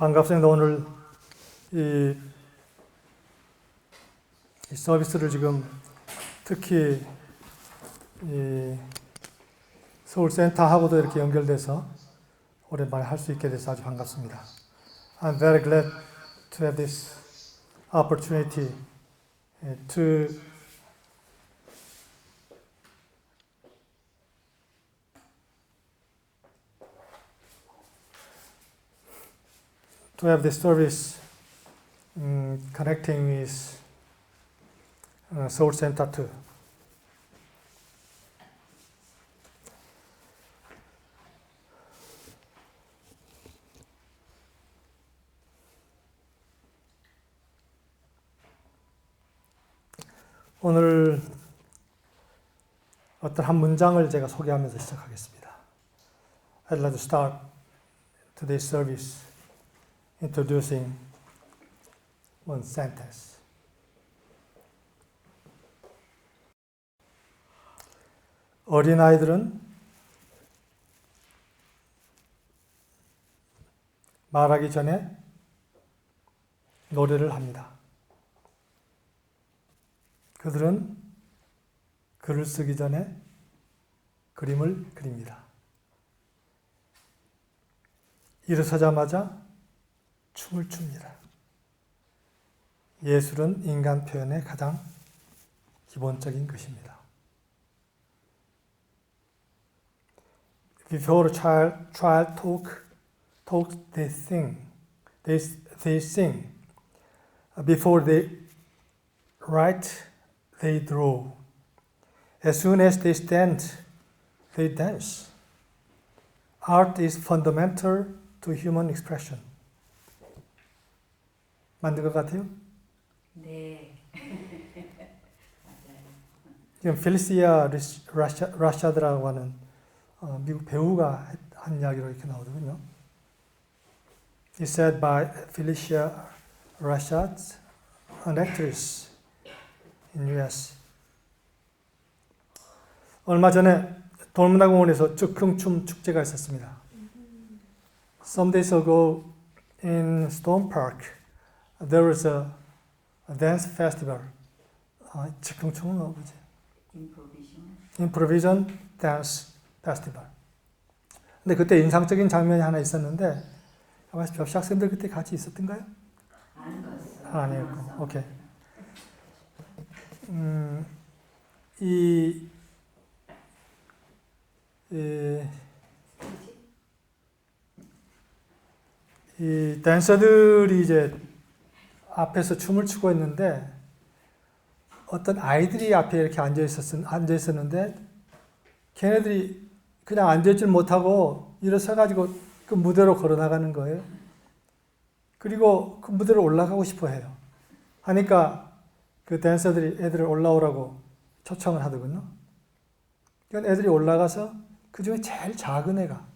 반갑습니다. 오늘 이 서비스를 지금 특히 이 서울센터하고도 이렇게 연결돼서 오랜만에 할 수 있게 돼서 아주 반갑습니다. I'm very glad to have this opportunity to have this service connecting with Seoul Center 2. 오늘 어떤 한 문장을 제가 소개하면서 시작하겠습니다. I'd like to start today's service introducing one sentence. 어린아이들은 말하기 전에 노래를 합니다. 그들은 글을 쓰기 전에 그림을 그립니다. 일어서자마자 춤을 춥니다. 예술은 인간 표현의 가장 기본적인 것입니다. Before a child talks, they sing. They sing. Before they write, they draw. As soon as they stand, they dance. Art is fundamental to human expression. 만든 것 같아요? 네. 지금 펠리시아 라샤드라고 하는 미국 배우가 한 이야기로 이렇게 나오거든요. It's said by Felicia Rashad, an actress in US. 얼마 전에 돌문화공원에서 즉흥춤 축제가 있었습니다. Some days ago in Stone Park, there was a dance festival. 즉흥춤은 뭐지? Improvisation Dance Festival. 근데 그때 인상적인 장면이 하나 있었는데, 접시 학생들 그때 같이 있었던가요? 아니었고, 오케이. 이 댄서들이 이제 앞에서 춤을 추고 있는데 어떤 아이들이 앞에 이렇게 앉아 있었는데 걔네들이 그냥 앉아있질 못하고 일어서가지고 그 무대로 걸어나가는 거예요. 그리고 그 무대로 올라가고 싶어 해요. 하니까 그 댄서들이 애들을 올라오라고 초청을 하더군요. 그러니까 애들이 올라가서 그 중에 제일 작은 애가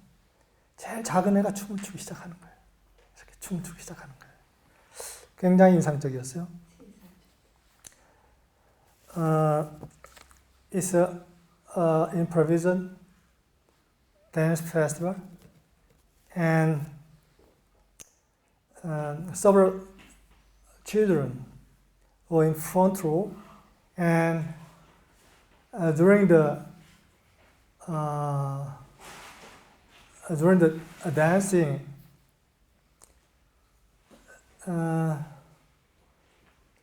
춤을 추기 시작하는 거예요. 이렇게 춤을 추기 시작하는 거예요. 굉장히 인상적이었어요. It's a improvisation dance festival, and several children were in front row, and during the dancing,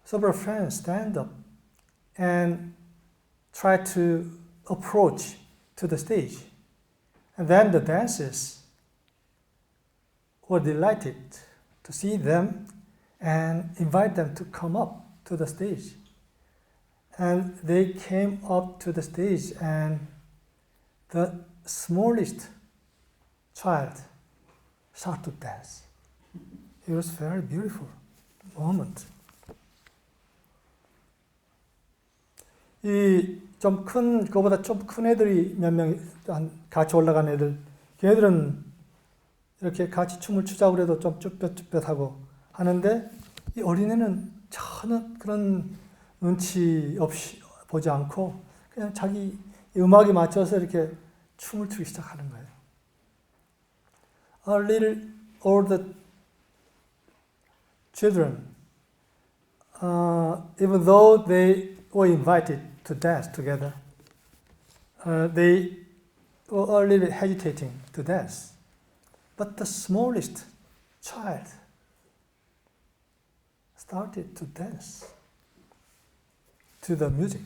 several friends stand up and try to approach to the stage. And then the dancers were delighted to see them and invite them to come up to the stage. And they came up to the stage, and the smallest child started to dance. It was a very beautiful moment. 그거보다 좀 큰 애들이 몇 명, 같이 올라간 애들, 걔네들은 이렇게 같이 춤을 추자고 그래도 좀 쭈뼛쭈뼛하고 하는데, 이 어린애는 전혀 그런 눈치 없이 보지 않고, 그냥 자기 음악에 맞춰서 이렇게 춤을 추기 시작하는 거예요. A little older children, even though they were invited to dance together, they were a little hesitating to dance. But the smallest child started to dance to the music.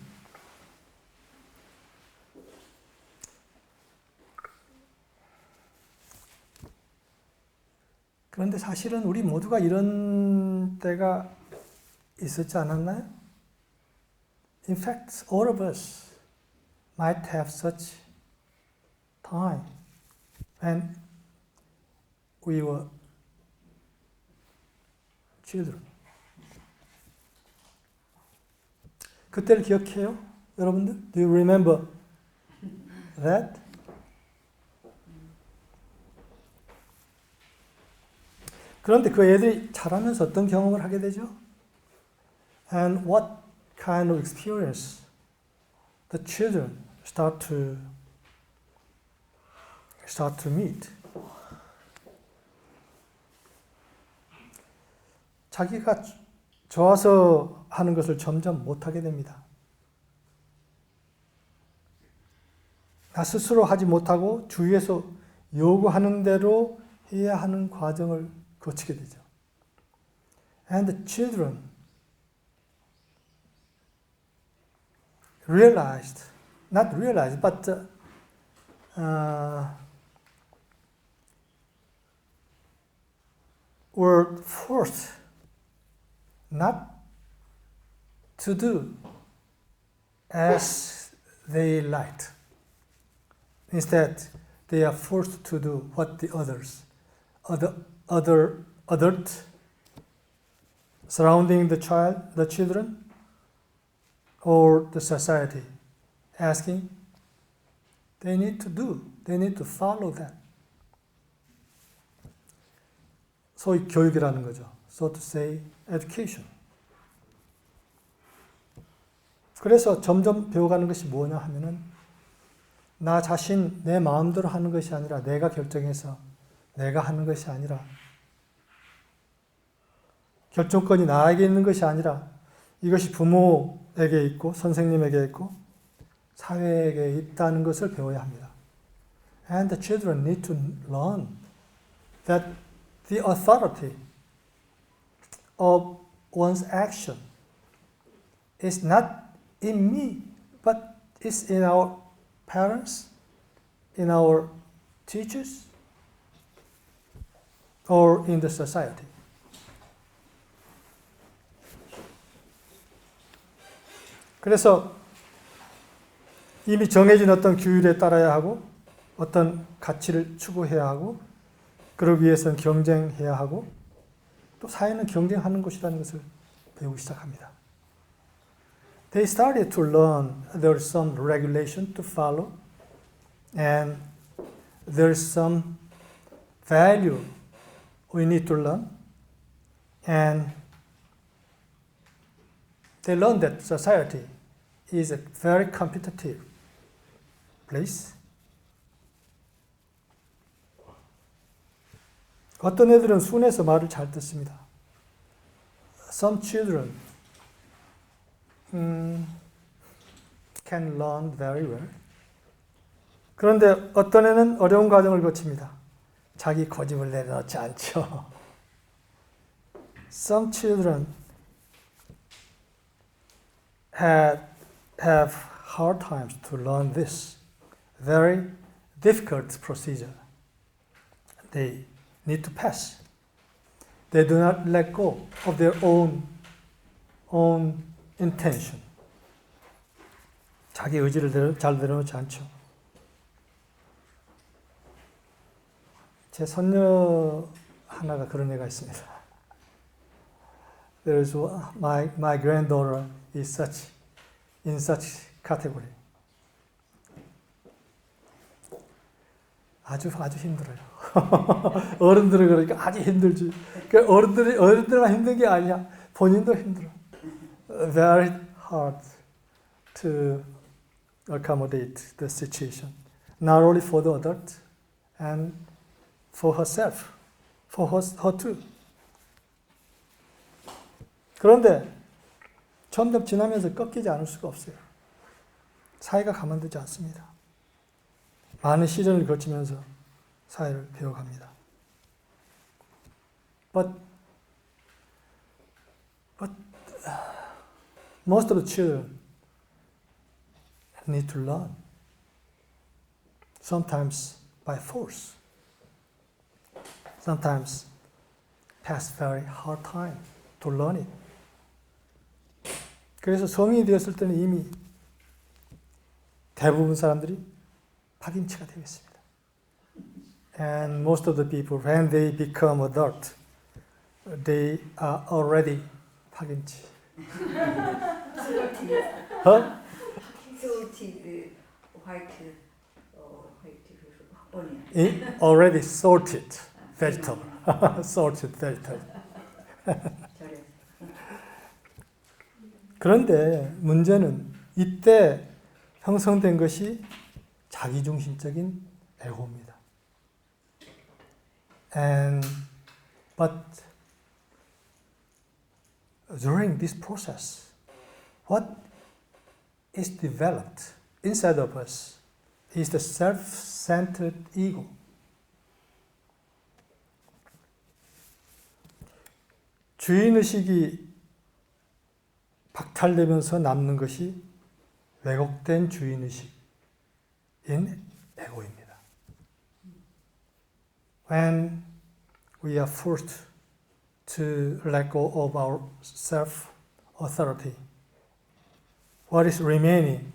그런데 사실은 우리 모두가 이런 때가 있었지 않았나요? In fact, all of us might have such time when we were children. 그때를 기억해요? 여러분들? Do you remember that? 그런데 그 애들이 자라면서 어떤 경험을 하게 되죠? And what kind of experience the children start to meet? 자기가 좋아서 하는 것을 점점 못하게 됩니다. 나 스스로 하지 못하고 주위에서 요구하는 대로 해야 하는 과정을 거치게 되죠. And the children not realized, but were forced not to do as they liked. Instead, they are forced to do what the adults surrounding the children, or the society asking, they need to follow that. 소위 교육이라는 거죠. So to say, education. 그래서 점점 배워가는 것이 뭐냐 하면은 나 자신 내 마음대로 하는 것이 아니라 내가 결정해서 내가 하는 것이 아니라 결정권이 나에게 있는 것이 아니라 이것이 부모에게 있고 선생님에게 있고 사회에게 있다는 것을 배워야 합니다. And the children need to learn that the authority of one's action is not in me, but is in our parents, in our teachers, or in the society. 그래서 이미 정해진 어떤 규율에 따라야 하고 어떤 가치를 추구해야 하고 그러기 위해서는 경쟁해야 하고 또 사회는 경쟁하는 것이라는 것을 배우기 시작합니다. They started to learn there is some regulation to follow and there is some value we need to learn and they learned that society is a very competitive place. 어떤 애들은 순해서 말을 잘 듣습니다. Some children can learn very well. 그런데 어떤 애는 어려운 과정을 거칩니다. 자기 고집을 내려놓지 않죠. Some children have hard times to learn this very difficult procedure. They need to pass. They do not let go of their own intention. 자기 의지를 잘 내려놓지 않죠. 제 손녀 하나가 그런 애가 있습니다. There is my granddaughter is in such category. 아주 힘들어요. 어른들은 그러니까 아주 힘들지. 그러니까 어른들만 힘든 게 아니야. 본인도 힘들어. Very hard to accommodate the situation. Not only for the adult and for herself, for her too. 그런데 점점 지나면서 꺾이지 않을 수가 없어요. 사회가 가만두지 않습니다. 많은 시련을 거치면서 사회를 배워갑니다. But most of the children need to learn. Sometimes by force. Sometimes pass very hard time to learn it. 그래서 성인이 되었을 때는 이미 대부분 사람들이 파김치가 되어 있습니다. And most of the people, when they become adult, they are already 파김치. 어? 솔티드 화이트 onion. Already salted vegetable. salted vegetable. 절여. 그런데 문제는 이때 형성된 것이 자기중심적인 에고입니다. But during this process, what is developed inside of us is the self-centered ego. 주인의식이 박탈되면서 남는 것이 왜곡된 주인의식인 에고입니다. When we are forced to let go of our self-authority, what is remaining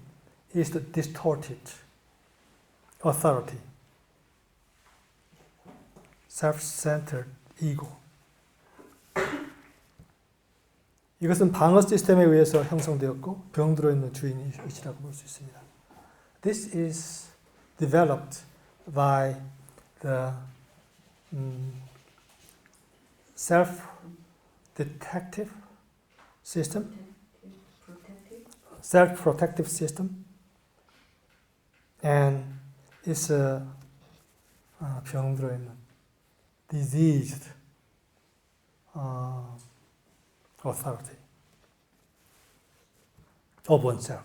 is the distorted authority, self-centered ego. 이것은 방어 시스템에 의해서 형성되었고 병들어 있는 주인의식이라고 볼 수 있습니다. This is developed by the self-detective system, self-protective system, and it's a 병들어 있는 diseased authority of oneself.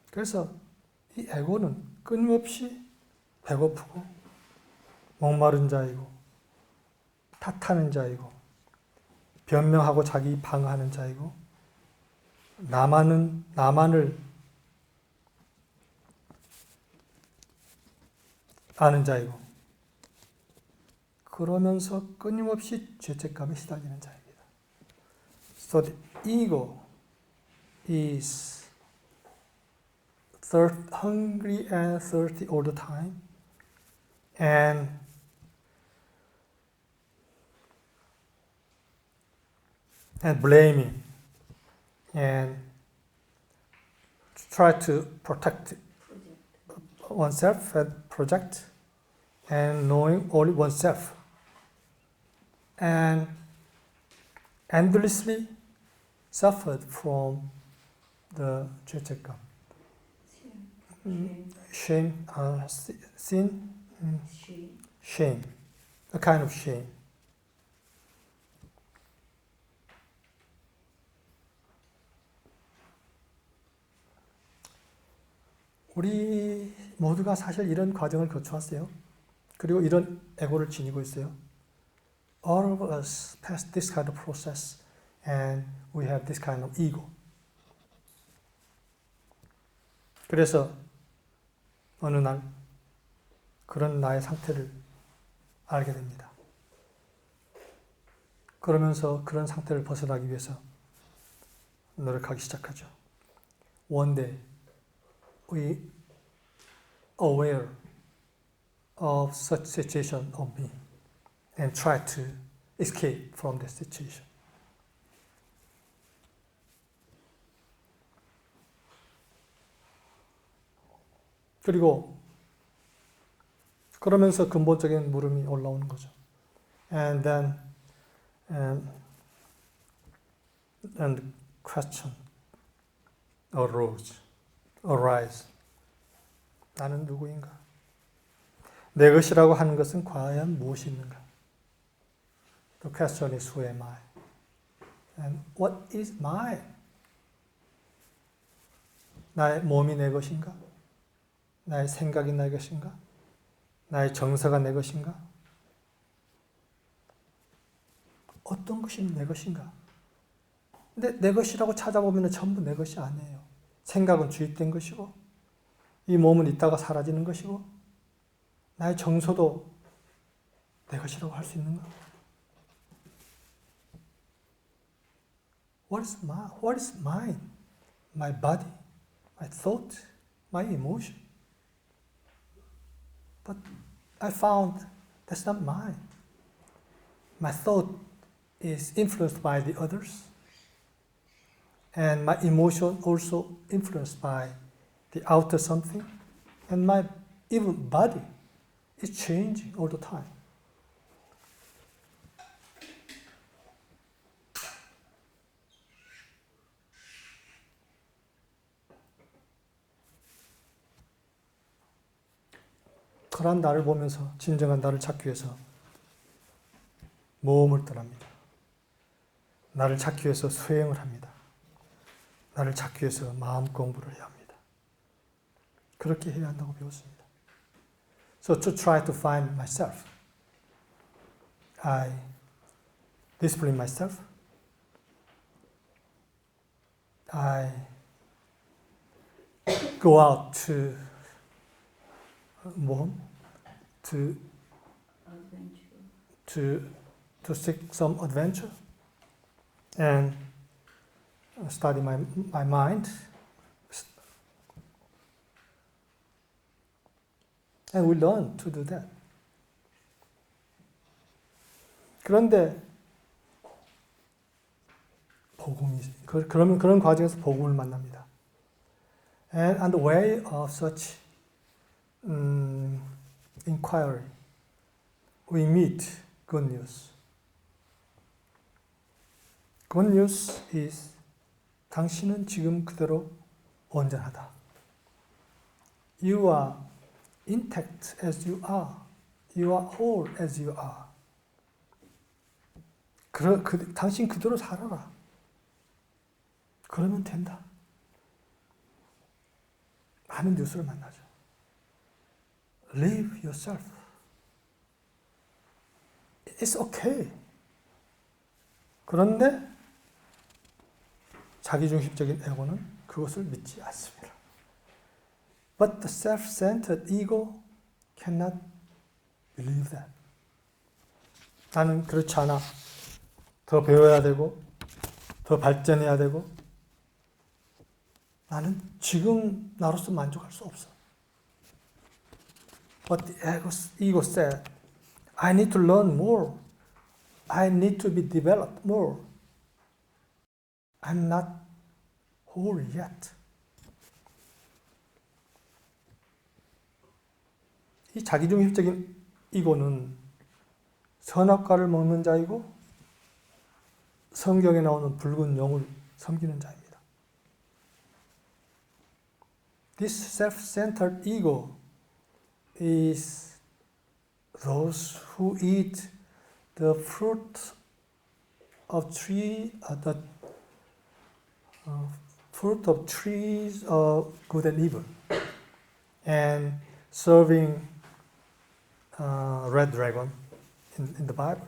그래서 이 에고는 끊임없이 배고프고 목마른 자이고 탓하는 자이고 변명하고 자기 방어하는 자이고 나만을 아는 자이고 그러면서 끊임없이 죄책감에 시달리는 자입니다. So the ego is hungry and thirsty all the time, and blaming, and try to protect oneself and project, and knowing only oneself, and endlessly suffered from the 죄책감. Shame, sin, shame, a kind of shame. 우리 모두가 사실 이런 과정을 거쳐왔어요. 그리고 이런 에고를 지니고 있어요. All of us pass this kind of process and we have this kind of ego. 그래서 어느 날 그런 나의 상태를 알게 됩니다. 그러면서 그런 상태를 벗어나기 위해서 노력하기 시작하죠. One day we aware of such situation of me and try to escape from the situation. 그리고 그러면서 근본적인 물음이 올라오는 거죠. And then and the question arise. 나는 누구인가? 내 것이라고 하는 것은 과연 무엇이 있는가? The question is, who am I? And what is mine? 나의 몸이 내 것인가? 나의 생각이 내 것인가? 나의 정서가 내 것인가? 어떤 것이 내 것인가? 근데 내 것이라고 찾아보면 전부 내 것이 아니에요. 생각은 주입된 것이고, 이 몸은 있다가 사라지는 것이고, 나의 정서도 내 것이라고 할 수 있는가? What is mine? My body, my thought, my emotion. But I found that's not mine. My thought is influenced by the others, and my emotion also influenced by the outer something, and my even body is changing all the time. 그런 나를 보면서 진정한 나를 찾기 위해서 모험을 떠납니다. 나를 찾기 위해서 수행을 합니다. 나를 찾기 위해서 마음 공부를 해야 합니다. 그렇게 해야 한다고 배웠습니다. So to try to find myself, I discipline myself. I go out to 모험, to seek some adventure and study my mind. And we learn to do that. 그런데 복음이 그런 과정에서 복음을 만납니다. And on the way of such inquiry, we meet good news. Good news is 당신은 지금 그대로 온전하다. You are intact as you are. You are whole as you are. 당신 그대로 살아라. 그러면 된다. 많은 뉴스를 만나죠. Live yourself. It's okay. 그런데 자기중심적인 에고는 그것을 믿지 않습니다. But the self-centered ego cannot believe that. 나는 그렇지 않아. 더 배워야 되고, 더 발전해야 되고, 나는 지금 나로서 만족할 수 없어. But the ego said, I need to learn more. I need to be developed more. I'm not whole yet. 이 자기중심적인 이고는 선악과를 먹는 자이고 성경에 나오는 붉은 용을 섬기는 자입니다. This self-centered ego is those who eat the fruit of trees of good and evil, and serving red dragon in the Bible.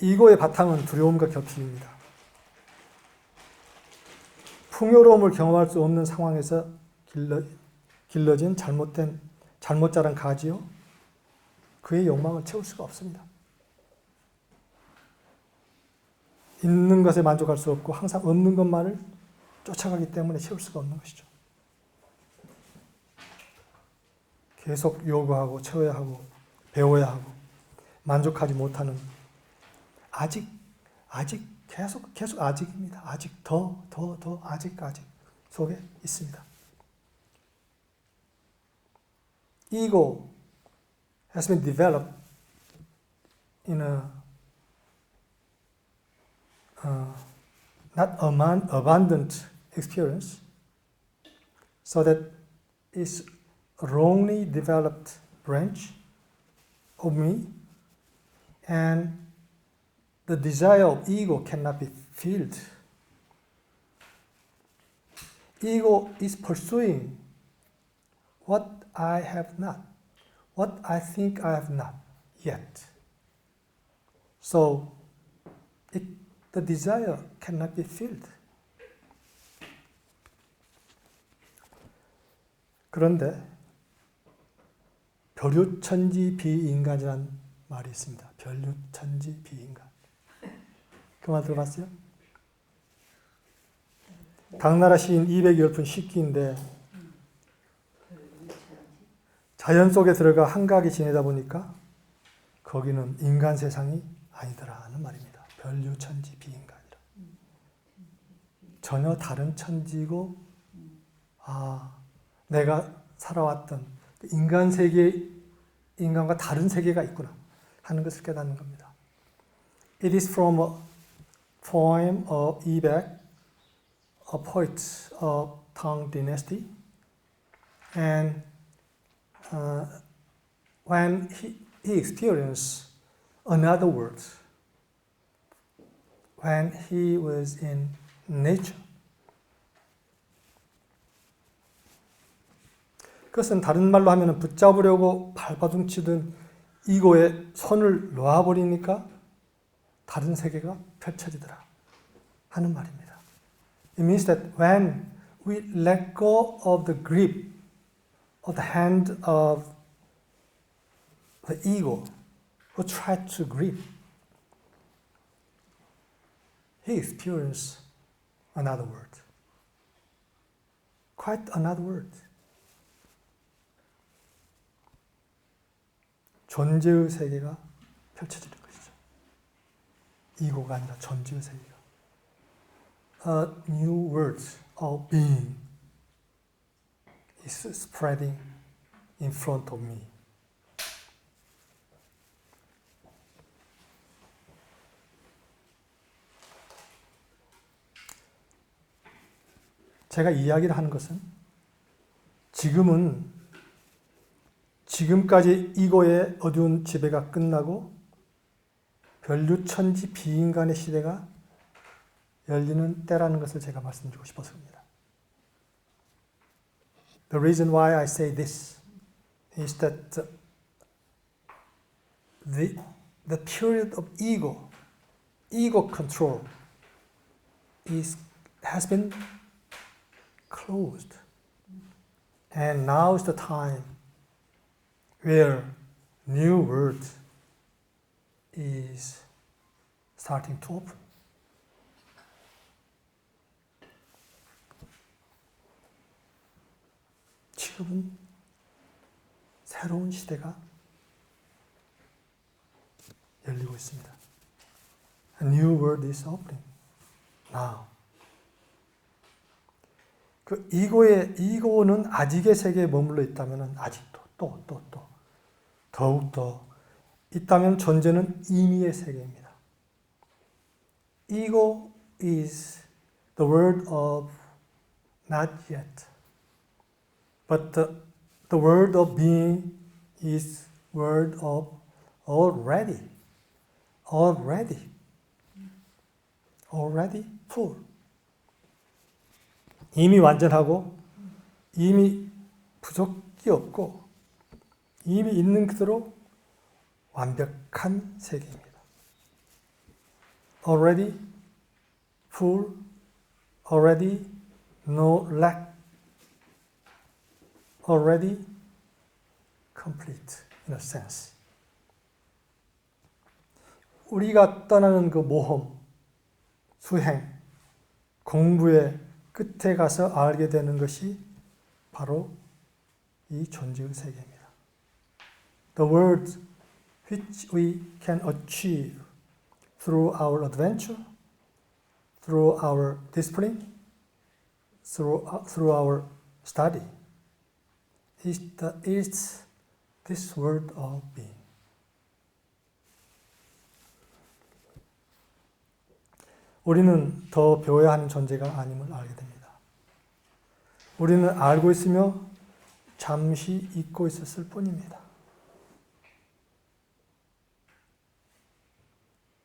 이고의 바탕은 두려움과 결핍입니다. 풍요로움을 경험할 수 없는 상황에서 길러진 잘못 자란 가지요. 그의 욕망을 채울 수가 없습니다. 있는 것에 만족할 수 없고 항상 없는 것만을 쫓아가기 때문에 채울 수가 없는 것이죠. 계속 요구하고 채워야 하고 배워야 하고 만족하지 못하는 아직 계속 아직입니다. 아직 더 아직 속에 있습니다. Ego has been developed in a not abundant experience, so that it's wrongly developed branch of me and the desire of ego cannot be filled. Ego is pursuing what I have not, what I think I have not yet. So the desire cannot be filled. 그런데 별유천지 비인간이라는 말이 있습니다. 별유천지 비인간. 그 말 들어봤어요? 당나라 시인 210분 식기인데 자연 속에 들어가 한가하게 지내다 보니까 거기는 인간 세상이 아니더라 하는 말입니다. 별유천지 비인간이라. 전혀 다른 천지고 내가 살아왔던 인간 세계, 인간과 다른 세계가 있구나 하는 것을 깨닫는 겁니다. It is from a poem of Ibek, a poet of Tang Dynasty, and when he experienced another world, when he was in nature. 그것은 다른 말로 하면 붙잡으려고 발버둥치던 이고에 손을 놓아버리니까 다른 세계가 펼쳐지더라 하는 말입니다. It means that when we let go of the grip of the hand of the ego who tried to grip, he experienced another world. Quite another world. 존재의 세계가 펼쳐지는 것이죠. 이고가 아니라 존재의 세계가. A new world of being is spreading in front of me. 제가 이야기를 하는 것은 지금까지 이고의 어두운 지배가 끝나고 별유천지 비인간의 시대가 열리는 때라는 것을 제가 말씀드리고 싶었습니다. The reason why I say this is that the period of ego control has been closed. And now is the time where new world is starting to open. 지금은 새로운 시대가 열리고 있습니다. A new world is opening now. 그 이고는 아직의 세계에 머물러 있다면 아직도 또 더욱더 있다면 존재는 이미의 세계입니다. Ego is the world of not yet, but the world of being is world of already full. 이미 완전하고 이미 부족이 없고 이미 있는 그대로 완벽한 세계입니다. Already full, already no lack, already complete in a sense. 우리가 떠나는 그 모험, 수행, 공부의 끝에 가서 알게 되는 것이 바로 이 존재의 세계입니다. The world which we can achieve through our adventure, through our discipline, through our study, is this world of being. 우리는 더 배워야 하는 존재가 아님을 알게 됩니다. 우리는 알고 있으며 잠시 잊고 있었을 뿐입니다.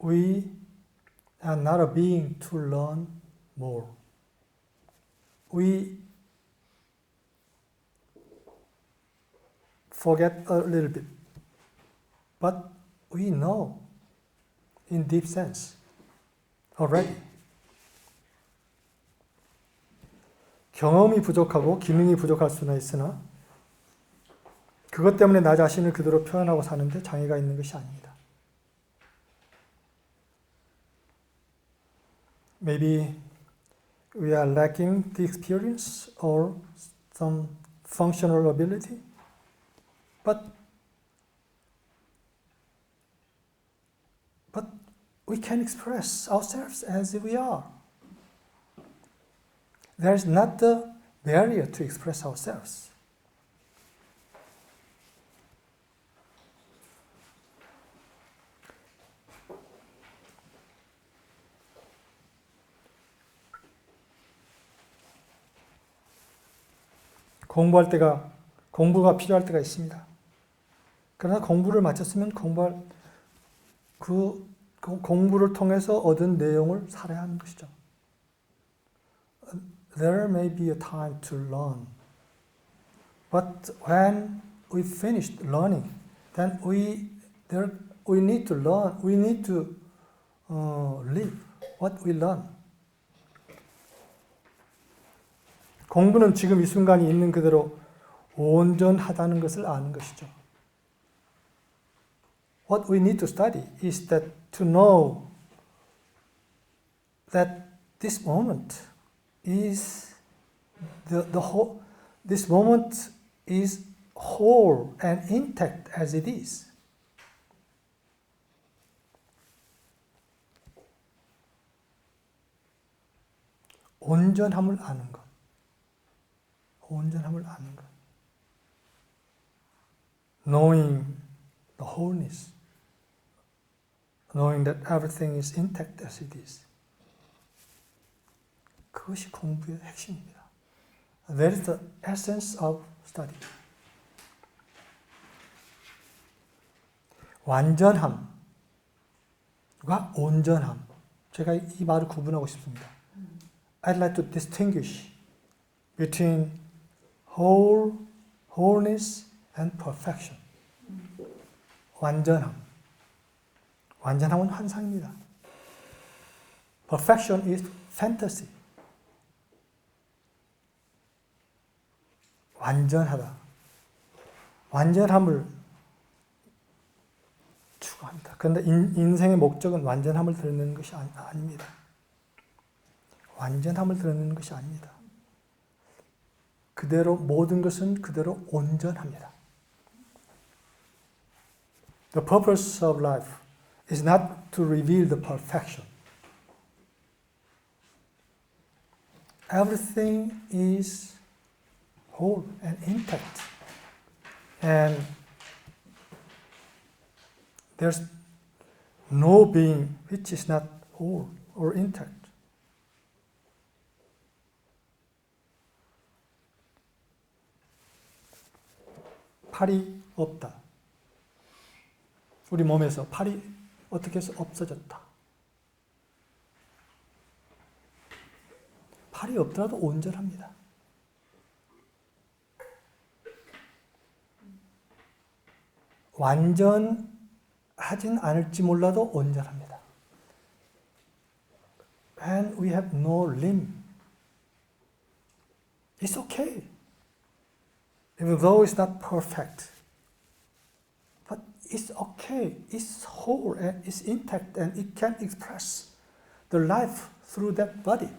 we are not a being to learn more. We forget a little bit, but we know in deep sense already. 경험이 부족하고 기능이 부족할 수는 있으나 그것 때문에 나 자신을 그대로 표현하고 사는데 장애가 있는 것이 아닙니다. Maybe we are lacking the experience or some functional ability, but we can express ourselves as we are. There is not the barrier to express ourselves. 공부가 필요할 때가 있습니다. 그러나 공부를 마쳤으면 공부를 통해서 얻은 내용을 살아야 하는 것이죠. There may be a time to learn, but when we finished learning, then we need to learn. We need to live what we learn. 공부는 지금 이 순간이 있는 그대로 온전하다는 것을 아는 것이죠. What we need to study is that to know that this moment is this moment is whole and intact as it is. 온전함을 아는 것. 온전함을 아는 것. Knowing the wholeness. Knowing that everything is intact as it is. 그것이 공부의 핵심입니다. That is the essence of study. 완전함과 온전함. 제가 이 말을 구분하고 싶습니다. I'd like to distinguish between wholeness and perfection. 완전함. 완전함은 환상입니다. Perfection is fantasy. 완전하다. 완전함을 추구합니다. 그런데 인생의 목적은 완전함을 드러내는 것이 아닙니다. 완전함을 드러내는 것이 아닙니다. 그대로 모든 것은 그대로 온전합니다. The purpose of life is not to reveal the perfection. Everything is whole and intact. And there's no being which is not whole or intact. 팔이 없다. 우리 몸에서 팔이 어떻게 해서 없어졌다. 팔이 없더라도 온전합니다. 완전하진 않을지 몰라도 온전합니다. And we have no limb. It's okay. Even though it's not perfect. But it's okay. It's whole and it's intact and it can express the life through that body.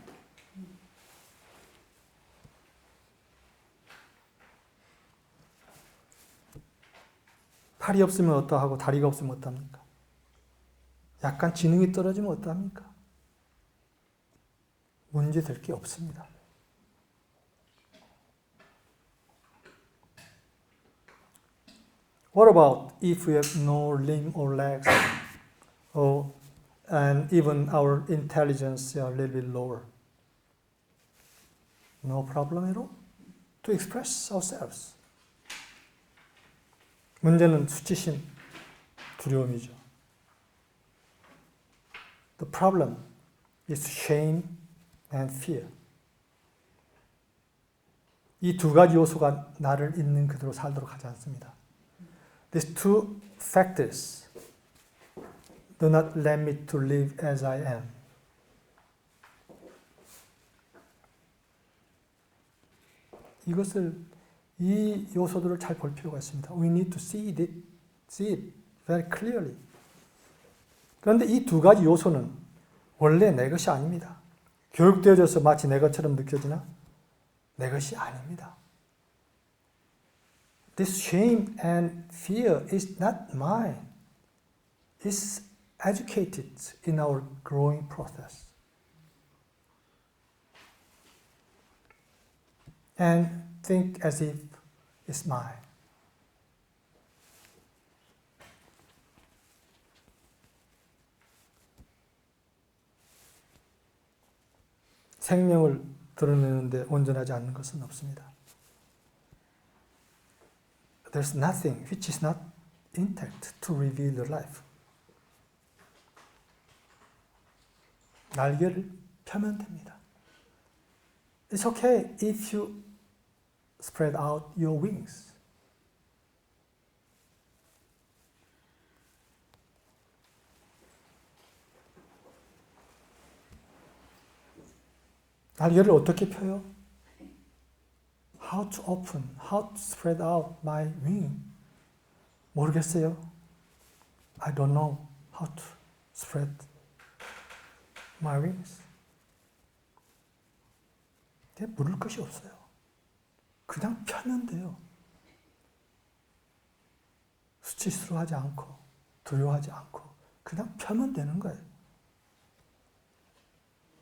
팔이 없으면 어떠하고 다리가 없으면 어떠합니까? 약간 지능이 떨어지면 어떠합니까? 문제 될 게 없습니다. What about if we have no limb or legs, and even our intelligence is a little bit lower? No problem at all to express ourselves. 문제는 수치심, 두려움이죠. The problem is shame and fear. 이 두 가지 요소가 나를 있는 그대로 살도록 하지 않습니다. These two factors do not let me to live as I am. 이 요소들을 잘 볼 필요가 있습니다. We need to see it very clearly. 그런데 이 두 가지 요소는 원래 내 것이 아닙니다. 교육되어져서 마치 내 것처럼 느껴지나? 내 것이 아닙니다. This shame and fear is not mine. It's educated in our growing process. And think as if it's mine. 생명을 드러내는데 온전하지 않는 것은 없습니다. There's nothing which is not intact to reveal the life. 날개를 펴면 됩니다. It's okay if you spread out your wings. 날개를 어떻게 펴요? How to open, how to spread out my wing? 모르겠어요. I don't know how to spread my wings. 물을 것이 없어요. 그냥 펴면 돼요. 수치스러워하지 않고 두려워하지 않고 그냥 펴면 되는 거예요.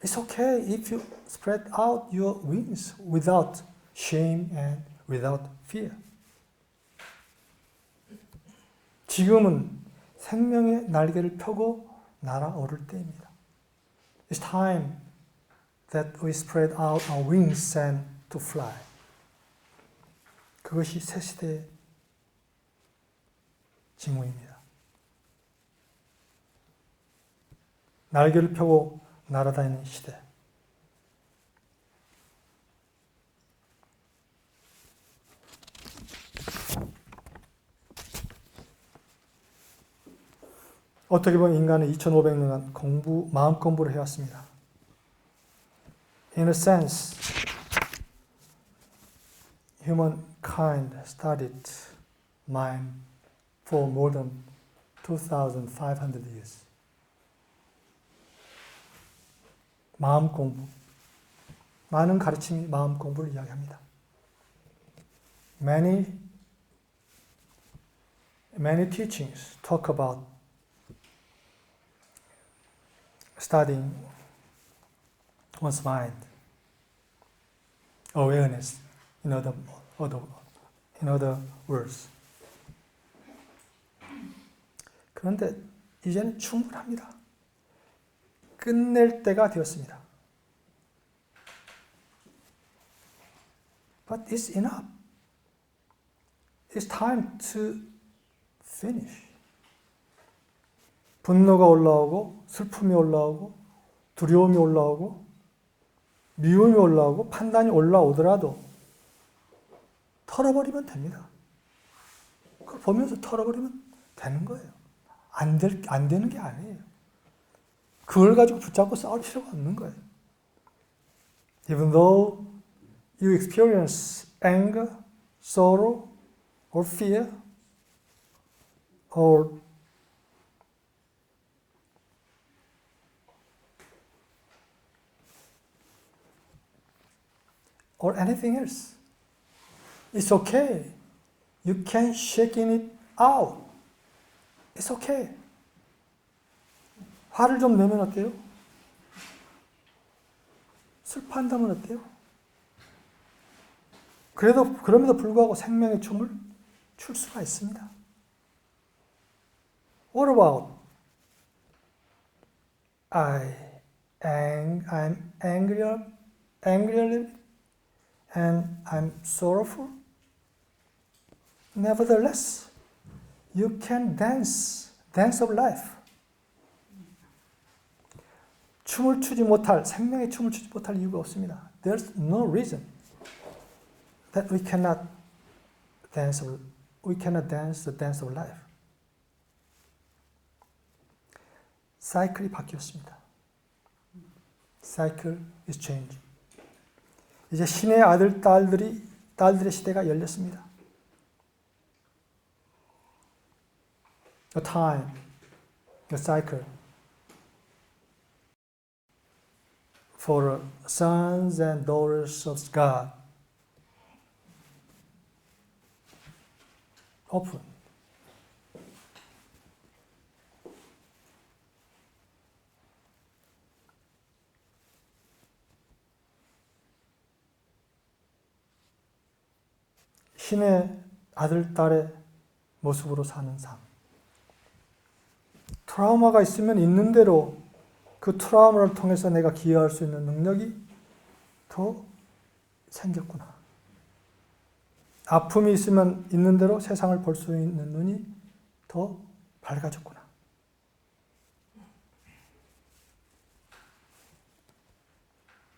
It's okay if you spread out your wings without shame and without fear. 지금은 생명의 날개를 펴고 날아오를 때입니다. It's time that we spread out our wings and to fly. 그것이 새 시대의 징후입니다. 날개를 펴고 날아다니는 시대. 어떻게 보면 인간은 2500년간 마음 공부를 해왔습니다. In a sense, humankind studied mind for more than 2,500 years. 마음 공부. 많은 가르침이 마음 공부를 이야기합니다. Many teachings talk about studying one's mind, awareness, in other words. 그런데 이제는 충분합니다. 끝낼 때가 되었습니다. But it's enough. It's time to finish. 분노가 올라오고 슬픔이 올라오고 두려움이 올라오고 미움이 올라오고 판단이 올라오더라도 털어버리면 됩니다. 그걸 보면서 털어버리면 되는 거예요. 안 되는 게 아니에요. 그걸 가지고 붙잡고 싸울 필요가 없는 거예요. Even though you experience anger, sorrow, or fear, or anything else, it's okay. You can shake it out. It's okay. 화를 좀 내면 어때요? 슬퍼한다면 어때요? 그럼에도 불구하고 생명의 춤을 출 수가 있습니다. What about I'm angry and I'm sorrowful? Nevertheless, you can dance of life. 춤을 추지 못할, 생명의 춤을 추지 못할 이유가 없습니다. There's no reason that we cannot dance the dance of life. 사이클이 바뀌었습니다. Cycle is changing. 이제 신의 아들, 딸들의 시대가 열렸습니다. A time, a cycle for sons and daughters of God. Open. 신의 아들, 딸의 모습으로 사는 삶. 트라우마가 있으면 있는 대로 그 트라우마를 통해서 내가 기여할 수 있는 능력이 더 생겼구나. 아픔이 있으면 있는 대로 세상을 볼 수 있는 눈이 더 밝아졌구나.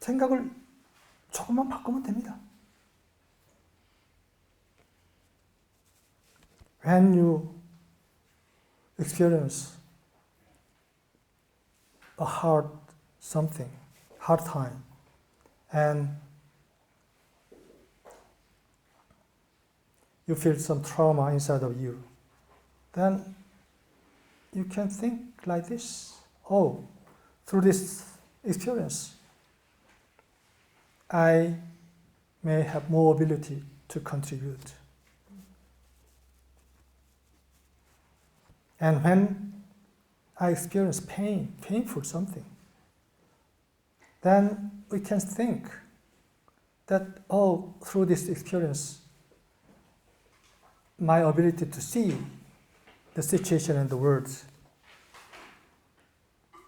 생각을 조금만 바꾸면 됩니다. When you experience a hard time, and you feel some trauma inside of you, then you can think like this. Oh, through this experience, I may have more ability to contribute. And when I experience painful something, then we can think that, oh, through this experience, my ability to see the situation and the words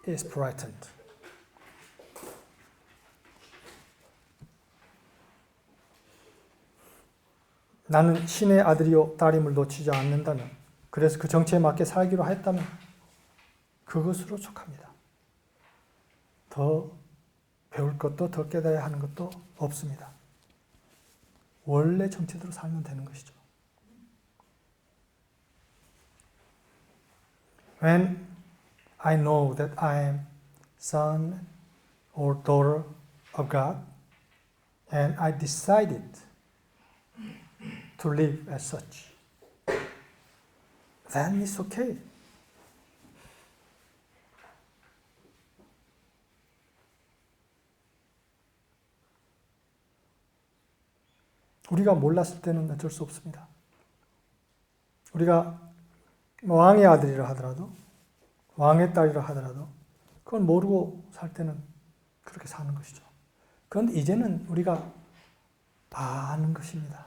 is brightened. 나는 신의 아들이요 딸임을 놓치지 않는다면, 그래서 그 정체에 맞게 살기로 했다면 그것으로 족합니다. 더 배울 것도 더 깨달아야 하는 것도 없습니다. 원래 정체대로 살면 되는 것이죠. When I know that I am son or daughter of God, and I decided to live as such, then it's okay. 우리가 몰랐을 때는 어쩔 수 없습니다. 우리가 왕의 아들이라 하더라도, 왕의 딸이라 하더라도, 그건 모르고 살 때는 그렇게 사는 것이죠. 그런데 이제는 우리가 아는 것입니다.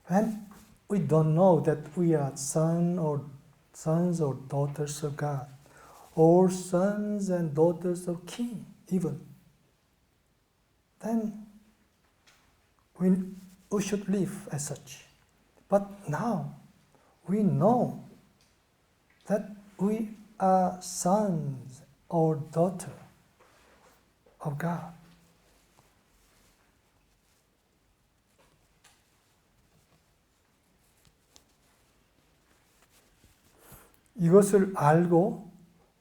When we don't know that we are sons or daughters of God, or sons and daughters of King, even, then we should live as such. But now we know that we are sons or daughters of God. 이것을 알고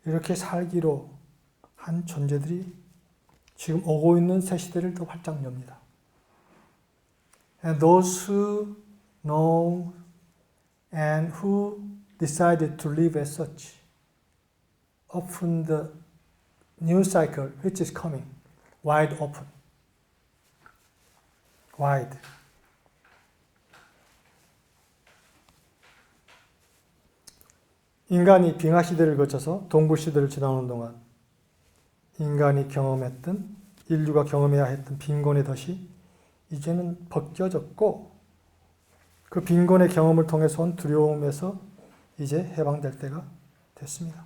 이렇게 살기로 한 존재들이 지금 오고 있는 새 시대를 더 활짝 엽니다. And those who know and who decided to live as such open the new cycle which is coming, wide open. Wide. 인간이 빙하 시대를 거쳐서 동부 시대를 지나오는 동안 인간이 경험했던, 인류가 경험해야 했던 빈곤의 덫이 이제는 벗겨졌고, 그 빈곤의 경험을 통해서 온 두려움에서 이제 해방될 때가 됐습니다.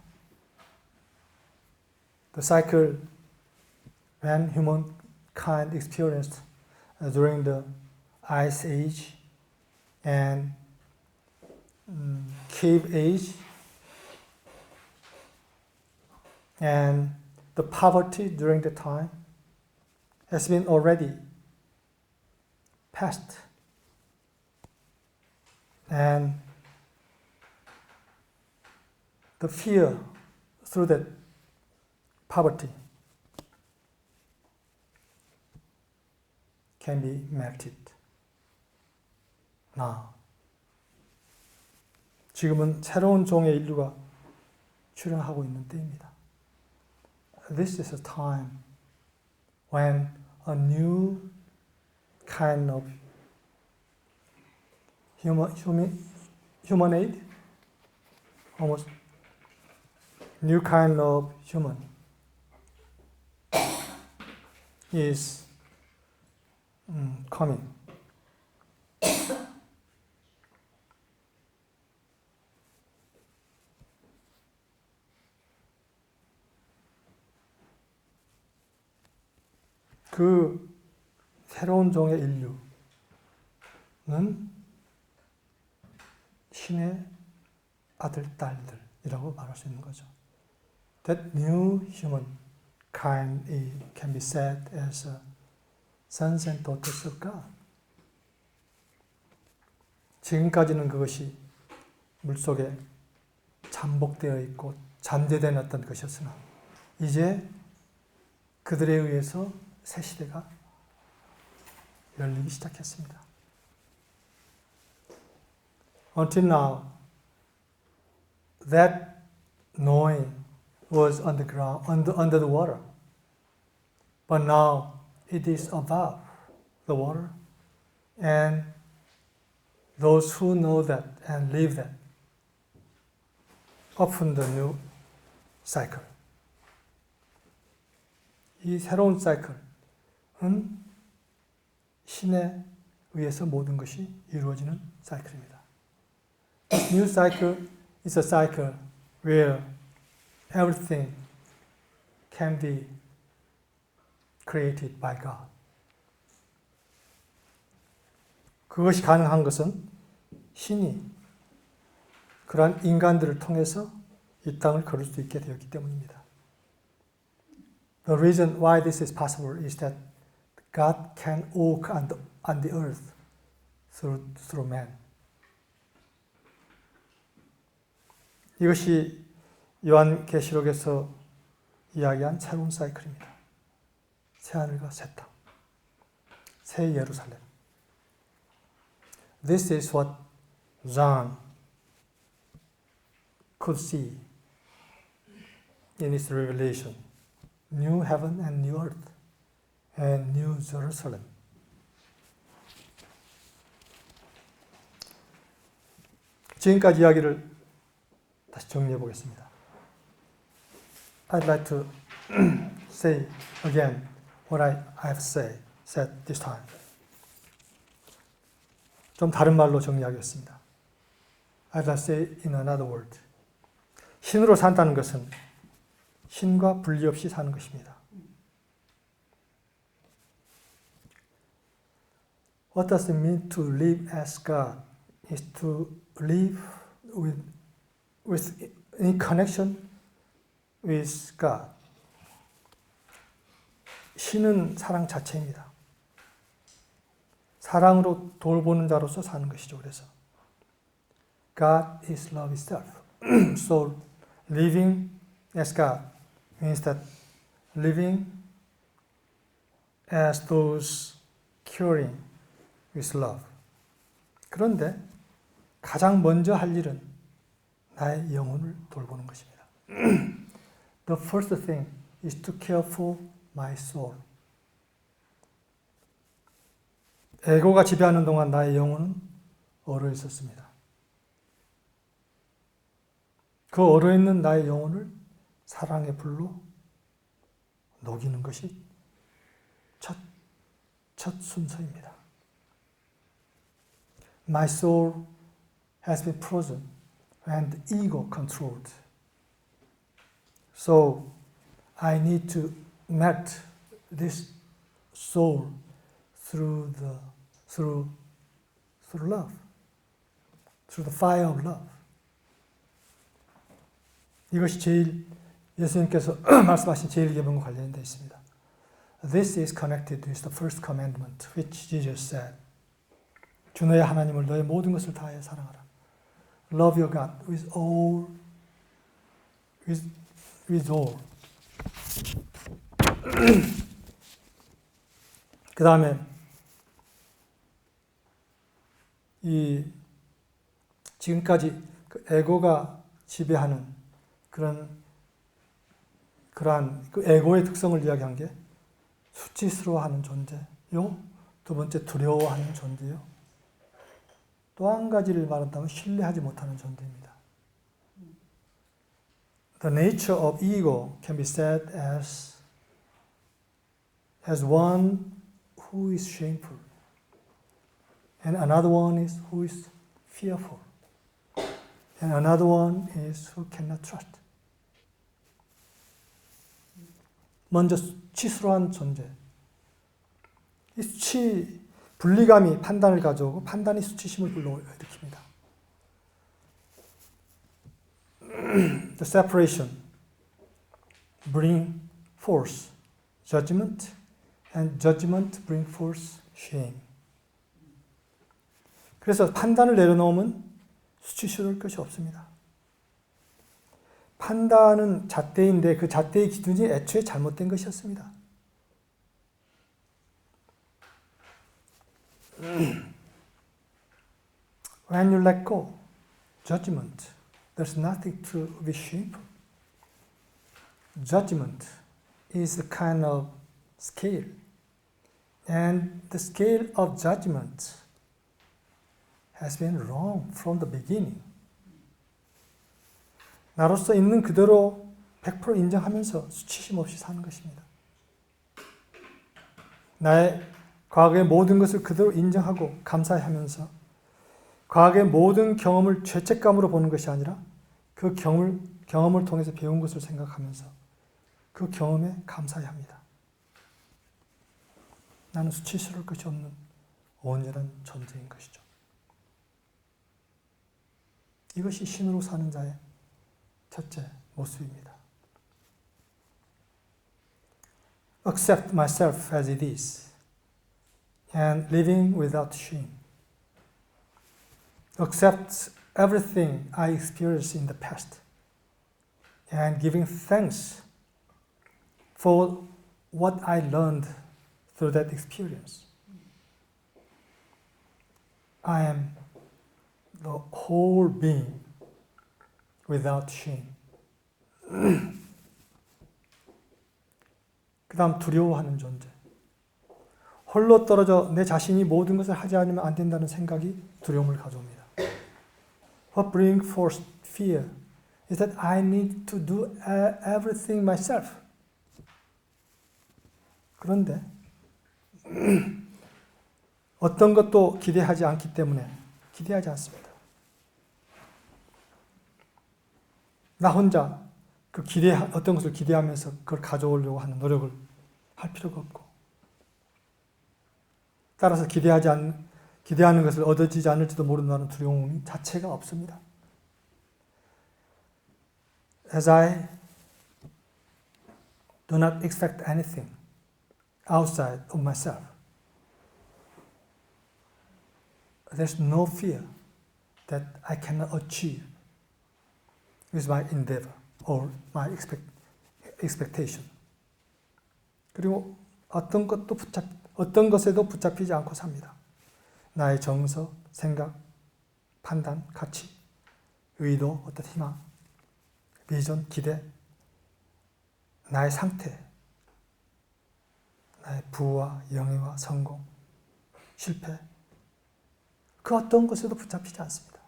The cycle when humankind experienced during the Ice Age and Cave Age and the poverty during the time has been already passed. And the fear through that poverty can be melted. Now, 지금은 새로운 종의 인류가 출현하고 있는 때입니다. This is a time when a new kind of human aid, almost new kind of human is coming. 그 새로운 종의 인류는 신의 아들, 딸들이라고 말할 수 있는 거죠. That new human kind can be said as sons and daughters of God. 지금까지는 그것이 물속에 잠복되어 있고 잠재된 어떤 것이었으나 이제 그들에 의해서 새 시대가 열리기 시작했습니다. Until now, that knowing was on the ground, under the water. But now it is above the water. And those who know that and live that open the new cycle. 이 새로운 사이클은 신에 의해서 모든 것이 이루어지는 사이클입니다. This new cycle is a cycle where everything can be created by God. 그것이 가능한 것은 신이 그러한 인간들을 통해서 이 땅을 걸을 수 있게 되었기 때문입니다. The reason why this is possible is that God can walk on the earth through man. 이것이 요한계시록에서 이야기한 새로운 사이클입니다. 새 하늘과 새 땅, 새 예루살렘. This is what John could see in his revelation. New heaven and new earth and new Jerusalem. 지금까지 이야기를 다시 정리해 보겠습니다. I'd like to say again what I have said this time. 좀 다른 말로 정리하겠습니다. I'd like to say in another word. 신으로 산다는 것은 신과 분리 없이 사는 것입니다. What does it mean to live as God? Is to live in connection with God. 신은 사랑 자체입니다. 사랑으로 돌보는 자로서 사는 것이죠. 그래서 God is love itself. So living as God means that living as those curing with love. 그런데 가장 먼저 할 일은 나의 영혼을 돌보는 것입니다. The first thing is to care for my soul. 에고가 지배하는 동안 나의 영혼은 얼어 있었습니다. 그 얼어 있는 나의 영혼을 사랑의 불로 녹이는 것이 첫 순서입니다. My soul has been frozen and ego controlled. So I need to melt this soul through love, through the fire of love. 이것이 제일 예수님께서 말씀하신 제1계명과 관련되어 있습니다. This is connected with the first commandment, which Jesus said. 주 너의 하나님을 너의 모든 것을 다하여 사랑하라. Love your God with all, with all. 그 다음에 이 지금까지 그 에고가 지배하는 그러한 그 에고의 특성을 이야기한 게 수치스러워하는 존재요. 두 번째 두려워하는 존재요. 또 한 가지를 말한다면 신뢰하지 못하는 존재입니다. The nature of ego can be said as one who is shameful, and another one is who is fearful, and another one is who cannot trust. 먼저 수치스러운 존재. 이 수치, 분리감이 판단을 가져오고 판단이 수치심을 불러일으킵니다. The separation bring force judgment, and judgment bring force shame. 그래서 판단을 내려놓으면 수치스러울 것이 없습니다. 판단은 잣대인데 그 잣대의 기준이 애초에 잘못된 것이었습니다. When you let go, judgment, there's nothing to be shameful. Judgment is a kind of scale, and the scale of judgment has been wrong from the beginning. 나로서 있는 그대로 100% 인정하면서 수치심 없이 사는 것입니다. 나의 과거의 모든 것을 그대로 인정하고 감사하면서 과거의 모든 경험을 죄책감으로 보는 것이 아니라 그 경험을 통해서 배운 것을 생각하면서 그 경험에 감사해야 합니다. 나는 수치스러울 것이 없는 온전한 존재인 것이죠. 이것이 신으로 사는 자의 첫째 모습입니다. Accept myself as it is and living without shame. Accept everything I experienced in the past and giving thanks for what I learned through that experience. I am the whole being without shame. 그 다음 두려워하는 존재. 홀로 떨어져 내 자신이 모든 것을 하지 않으면 안 된다는 생각이 두려움을 가져옵니다. What brings forth fear is that I need to do everything myself. 그런데 어떤 것도 기대하지 않기 때문에 기대하지 않습니다. 나 혼자 어떤 것을 기대하면서 그걸 가져오려고 하는 노력을 할 필요가 없고, 따라서 기대하는 것을 얻어지지 않을지도 모른다는 두려움 자체가 없습니다. As I do not expect anything outside of myself, there's no fear that I cannot achieve with my endeavor or my expectation. 그리고 어떤 것에도 붙잡히지 않고 삽니다. 나의 정서, 생각, 판단, 가치, 의도, 어떤 희망, 비전, 기대, 나의 상태, 나의 부와 영예와 성공, 실패, 그 어떤 것에도 붙잡히지 않습니다.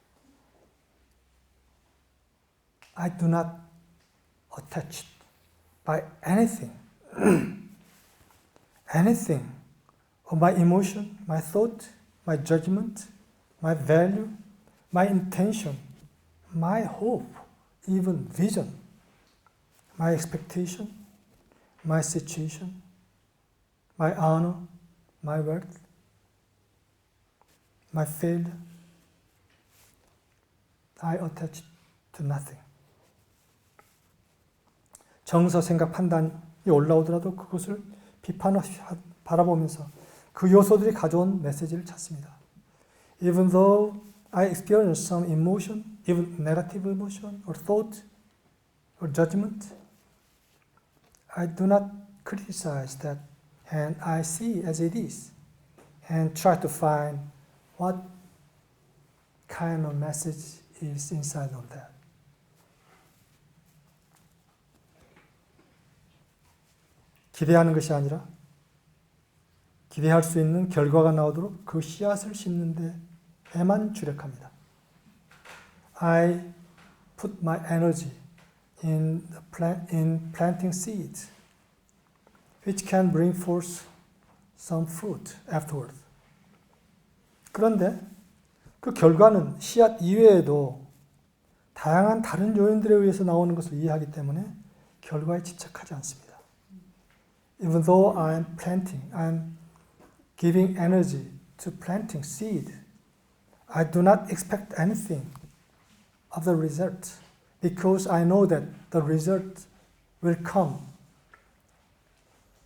I do not attach by anything, anything of my emotion, my thought, my judgment, my value, my intention, my hope, even vision, my expectation, my situation, my honor, my worth, my failure. I attach to nothing. 정서, 생각, 판단이 올라오더라도 그것을 바라보면서 그 요소들이 가져온 메시지를 찾습니다. Even though I experience some emotion, even negative emotion or thought or judgment, I do not criticize that and I see as it is and try to find what kind of message is inside of that. 기대하는 것이 아니라 기대할 수 있는 결과가 나오도록 그 씨앗을 심는 데에만 주력합니다. I put my energy in planting seeds, which can bring forth some fruit afterward. 그런데 그 결과는 씨앗 이외에도 다양한 다른 요인들에 의해서 나오는 것을 이해하기 때문에 결과에 집착하지 않습니다. Even though I'm giving energy to planting seed, I do not expect anything of the result because I know that the result will come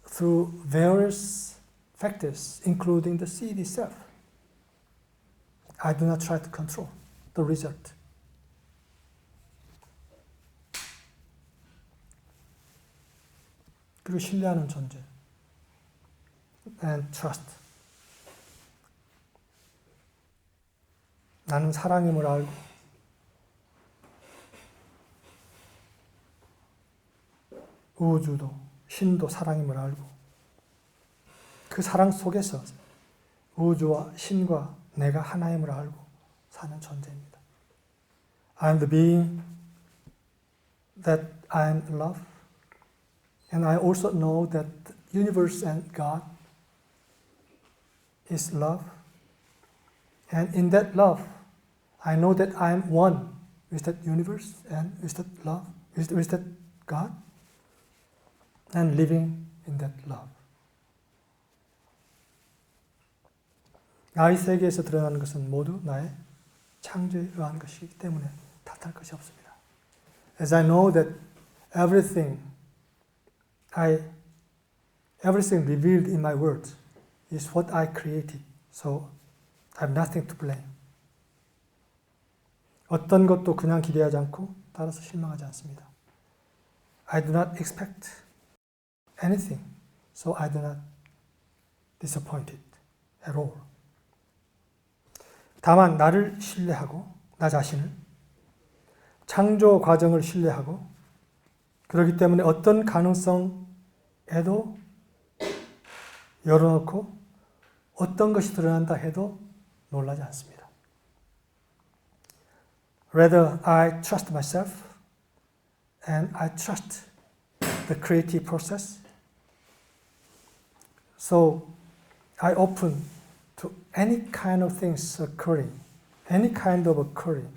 through various factors, including the seed itself. I do not try to control the result. 그리고 신뢰하는 존재. And trust. 나는 사랑임을 알고 우주도 신도 사랑임을 알고 그 사랑 속에서 우주와 신과 내가 하나임을 알고 사는 존재입니다. I'm the being that I'm love. And I also know that the universe and God is love. And in that love, I know that I'm one with that universe and with that love, with that God, and living in that love. 나의 세계에서 드러나는 것은 모두 나의 창조에 의한 것이기 때문에 탓할 것이 없습니다. As I know that everything revealed in my words is what I created, so I have nothing to blame. 어떤 것도 그냥 기대하지 않고 따라서 실망하지 않습니다. I do not expect anything, so I do not disappointed at all. 다만 나를 신뢰하고 나 자신을 창조 과정을 신뢰하고 그렇기 때문에 어떤 가능성에도 열어놓고 어떤 것이 드러난다 해도 놀라지 않습니다. Rather, I trust myself and I trust the creative process. So I open to any kind of things occurring, any kind of occurring.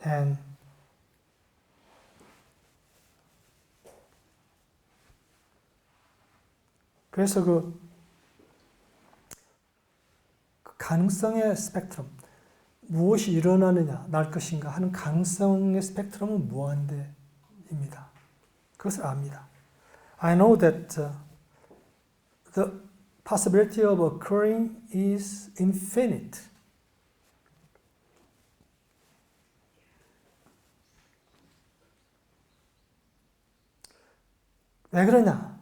And 그래서 그 가능성의 스펙트럼, 무엇이 일어나느냐, 날 것인가 하는 가능성의 스펙트럼은 무한대입니다. 그것을 압니다. I know that the possibility of occurring is infinite. 왜 그러냐?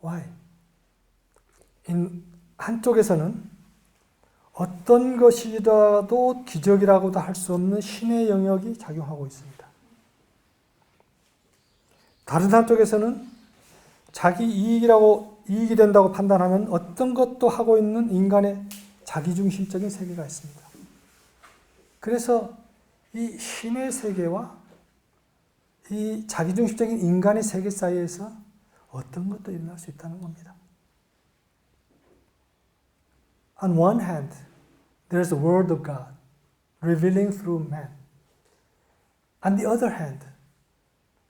Why? 한쪽에서는 어떤 것이라도 기적이라고도 할 수 없는 신의 영역이 작용하고 있습니다. 다른 한쪽에서는 자기 이익이 된다고 판단하면 어떤 것도 하고 있는 인간의 자기중심적인 세계가 있습니다. 그래서 이 신의 세계와 이 자기중심적인 인간의 세계 사이에서 어떤 것도 일어날 수 있다는 겁니다. On one hand, there's the word of God revealing through man. On the other hand,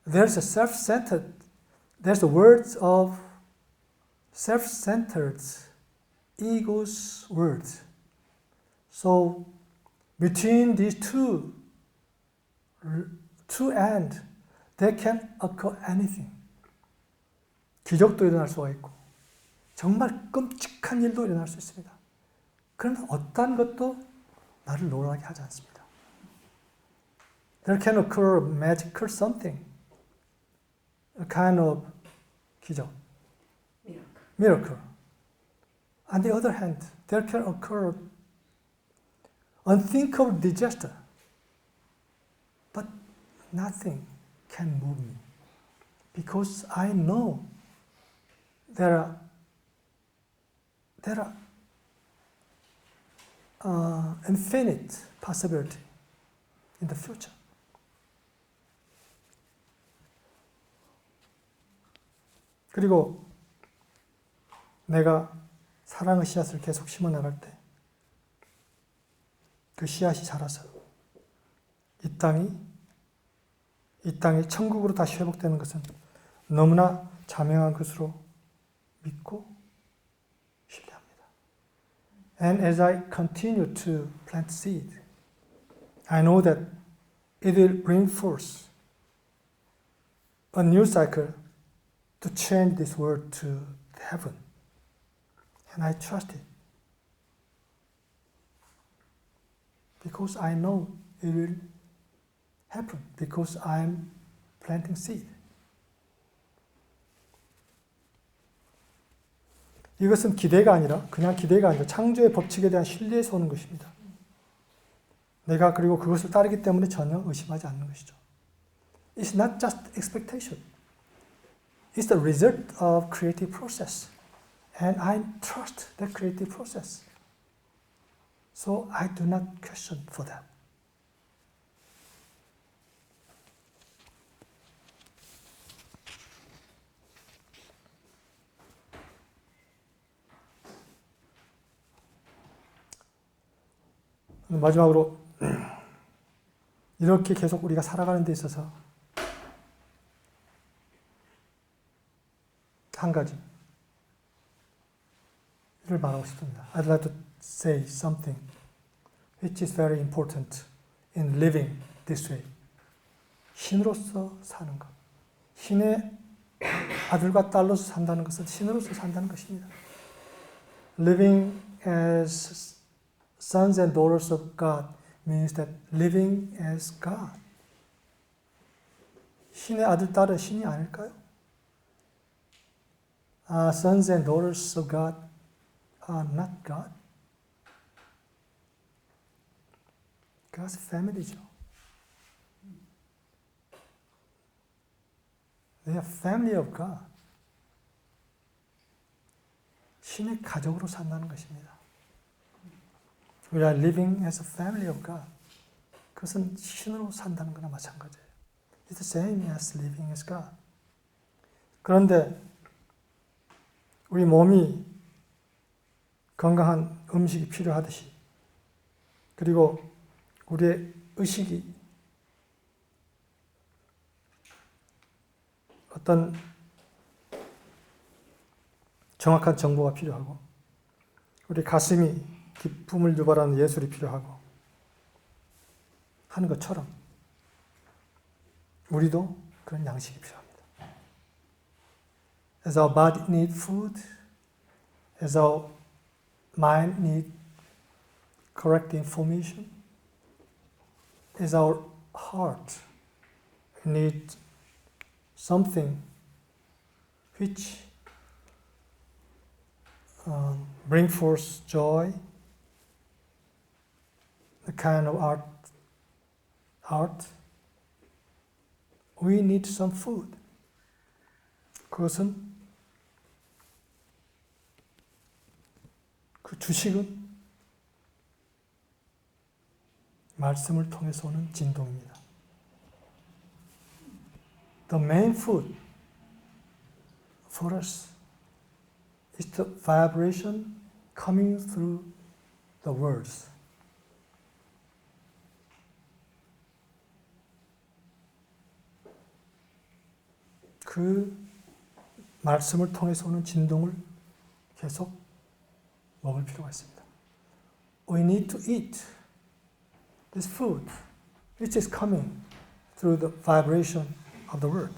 there's the words of self-centered ego's words. So between these two to end, there can occur anything. 기적도 일어날 수가 있고 정말 끔찍한 일도 일어날 수 있습니다. 그러나 어떠한 것도 나를 놀라게 하지 않습니다. There can occur magical something, a kind of 기적, miracle. On the other hand, there can occur unthinkable disaster, but nothing can move me because I know there are infinite possibility in the future. 그리고 내가 사랑의 씨앗을 계속 심어 나갈 때 그 씨앗이 자라서 이 땅이 천국으로 다시 회복되는 것은 너무나 자명한 것으로 믿고 신뢰합니다. And as I continue to plant seed, I know that it will bring forth a new cycle to change this world to heaven. And I trust it. Because I know it will happen. Because I'm planting seed. 이것은 기대가 아니라 그냥 기대가 아니라 창조의 법칙에 대한 신뢰에서 오는 것입니다. 내가 그리고 그것을 따르기 때문에 전혀 의심하지 않는 것이죠. It's not just expectation. It's the result of creative process. And I trust that creative process. So I do not question for that. 마지막으로 이렇게 계속 우리가 살아가는 데 있어서 한 가지를 말하고 싶습니다. I'd like to say something which is very important in living this way. 신으로서 사는 것. 신의 아들과 딸로서 산다는 것은 신으로서 산다는 것입니다. Living as sons and daughters of God means that living as God. 신의 아들, 딸은 신이 아닐까요? Sons and daughters of God are not God. God's family죠. They are family of God. 신의 가족으로 산다는 것입니다. We are living as a family of God. 그것은 신으로 산다는 거나 마찬가지예요. It's the same as living as God. 그런데 우리 몸이 건강한 음식이 필요하듯이 그리고 우리의 의식이 어떤 정확한 정보가 필요하고 우리 가슴이 기쁨을 유발하는 예술이 필요하고 하는 것처럼 우리도 그런 양식이 필요합니다. As our body needs food, as our mind needs correct information, as our heart needs something which bring forth joy, the kind of art, we need some food. 그것은 그 주식은 말씀을 통해서 오는 진동입니다. The main food for us is the vibration coming through the words. 그 말씀을 통해서 오는 진동을 계속 먹을 필요가 있습니다. We need to eat this food which is coming through the vibration of the word.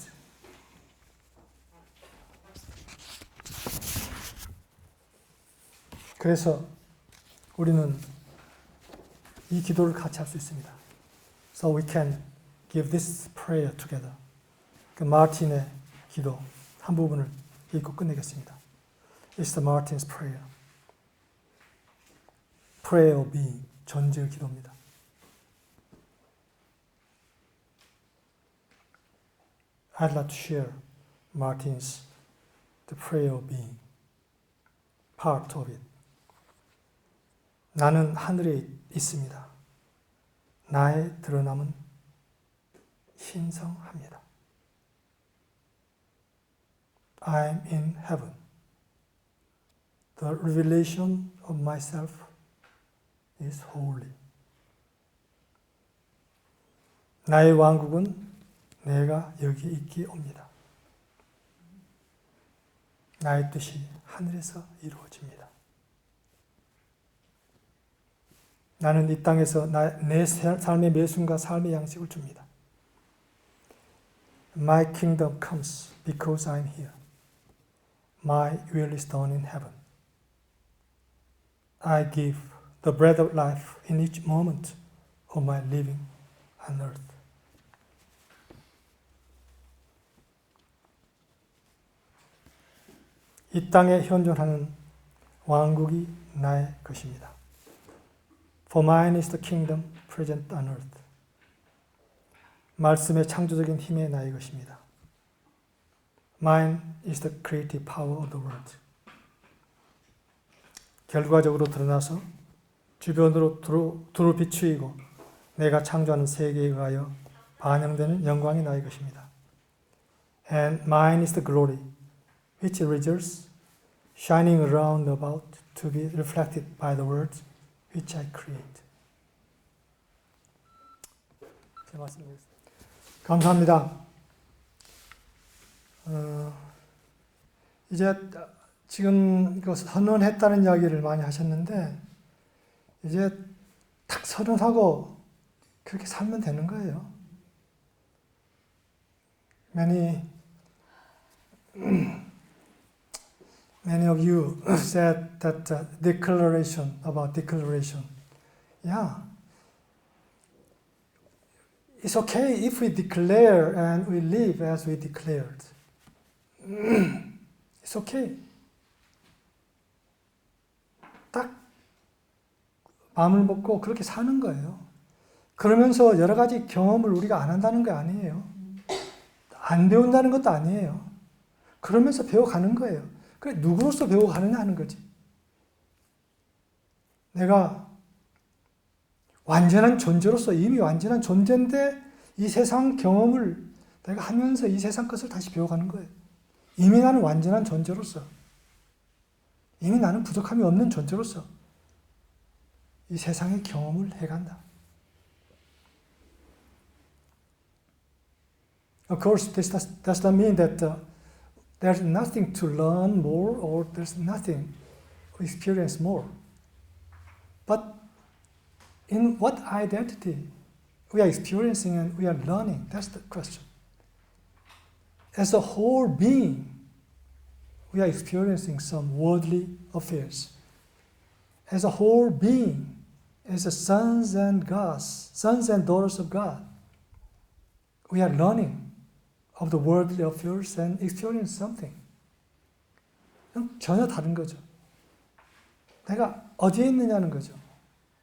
그래서 우리는 이 기도를 같이 할 수 있습니다. So we can give this prayer together. 그 마틴의 기도 한 부분을 읽고 끝내겠습니다. It's the Martin's prayer. Prayer of being, 존재의 기도입니다. I'd like to share Martin's the prayer of being, part of it. 나는 하늘에 있습니다. 나의 드러남은 신성합니다. I'm in heaven. The revelation of myself is holy. 나의 왕국은 내가 여기 있기옵니다. 나의 뜻이 하늘에서 이루어집니다. 나는 이 땅에서 내 삶의 매 순간 삶의 양식을 줍니다. My kingdom comes because I'm here. My will is done in heaven. I give the bread of life in each moment of my living on earth. 이 땅에 현존하는 왕국이 나의 것입니다. For mine is the kingdom present on earth. 말씀의 창조적인 힘의 나의 것입니다. Mine is the creative power of the world. 결과적으로 드러나서 주변으로 두루 비추이고 내가 창조하는 세계에 의하여 반영되는 영광이 나의 것입니다. And mine is the glory which results shining around about to be reflected by the world which I create. 제 말씀드리겠습니다. 감사합니다. 이제 지금 선언했다는 이야기를 많이 하셨는데 이제 딱 선언하고 그렇게 살면 되는 거예요. Many of you said that declaration about declaration. Yeah. It's okay if we declare and we live as we declared. It's okay. 딱 마음을 먹고 그렇게 사는 거예요. 그러면서 여러 가지 경험을 우리가 안 한다는 게 아니에요. 안 배운다는 것도 아니에요. 그러면서 배워가는 거예요. 그래, 누구로서 배워가느냐 하는 거지. 내가 완전한 존재로서 이미 완전한 존재인데 이 세상 경험을 내가 하면서 이 세상 것을 다시 배워가는 거예요. 이미 나는 완전한 존재로서, 이미 나는 부족함이 없는 존재로서 이 세상의 경험을 해간다. Of course, this does not mean that there's nothing to learn more or there's nothing to experience more. But in what identity we are experiencing and we are learning? That's the question. As a whole being, we are experiencing some worldly affairs. As a whole being, as a sons and daughters of God, we are learning of the worldly affairs and experience something. 전혀 다른 거죠. 내가 어디에 있느냐는 거죠.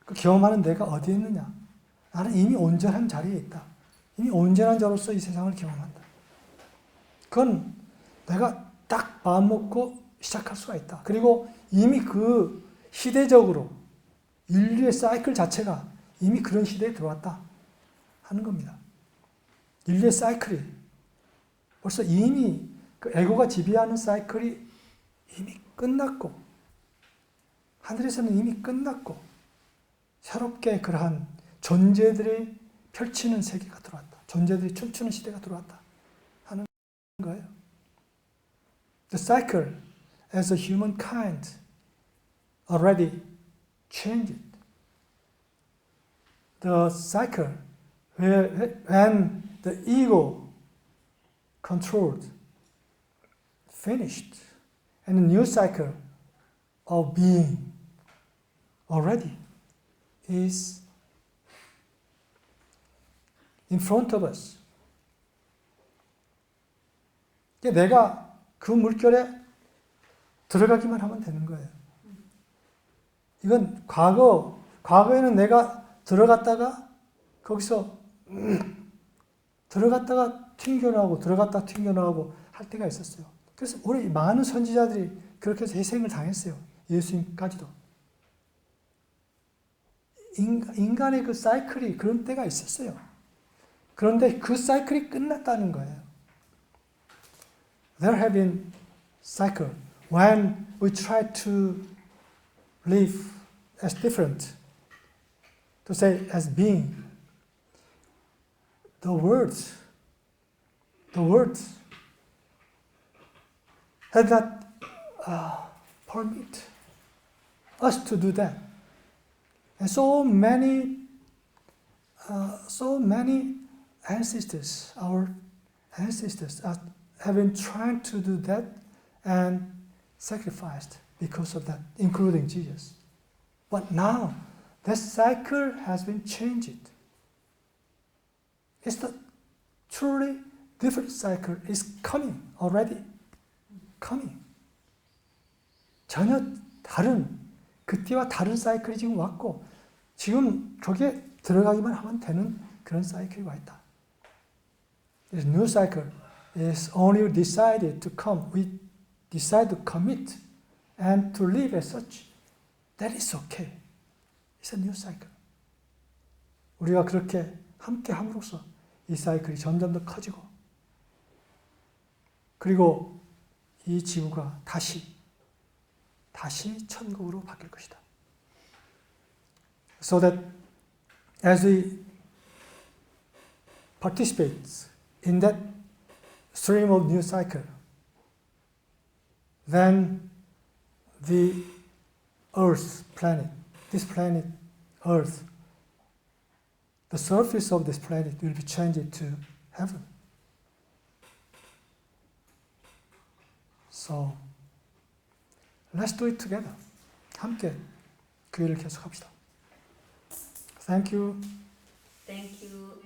그 경험하는 내가 어디에 있느냐. 나는 이미 온전한 자리에 있다. 이미 온전한 자로서 이 세상을 경험한다. 그건 내가 딱 마음 먹고 시작할 수가 있다. 그리고 이미 그 시대적으로 인류의 사이클 자체가 이미 그런 시대에 들어왔다 하는 겁니다. 인류의 사이클이 벌써 이미 그 에고가 지배하는 사이클이 이미 끝났고 하늘에서는 이미 끝났고 새롭게 그러한 존재들이 펼치는 세계가 들어왔다. 존재들이 춤추는 시대가 들어왔다 하는 거예요. The cycle as a humankind already changed. The cycle when the ego controlled, finished, and a new cycle of being already is in front of us. 내가 그 물결에 들어가기만 하면 되는 거예요. 이건 과거에는 내가 들어갔다가 거기서 들어갔다가 튕겨나오고 들어갔다가 튕겨나오고 할 때가 있었어요. 그래서 우리 많은 선지자들이 그렇게 해서 희생을 당했어요. 예수님까지도. 인간의 그 사이클이 그런 때가 있었어요. 그런데 그 사이클이 끝났다는 거예요. There have been cycles when we try to live as different, to say as being. The words had not permit us to do that. And so many ancestors, our ancestors, have been trying to do that and sacrificed because of that, including Jesus. But now, that cycle has been changed. It's a truly different cycle. It's coming already. Coming. 전혀 다른, 그때와 다른 사이클이 지금 왔고, 지금 거기에 들어가기만 하면 되는 그런 사이클이 와 있다. This new cycle is only decided to come. We decide to commit and to live as such. That is okay. It's a new cycle. 우리가 그렇게 함께 함으로써 이 사이클이 점점 더 커지고, 그리고 이 지구가 다시 천국으로 바뀔 것이다. So that as we participate in that stream of new cycle, then the Earth planet, this planet Earth, the surface of this planet will be changed to heaven. So let's do it together. 함께 그 일을 계속합시다. Thank you. Thank you.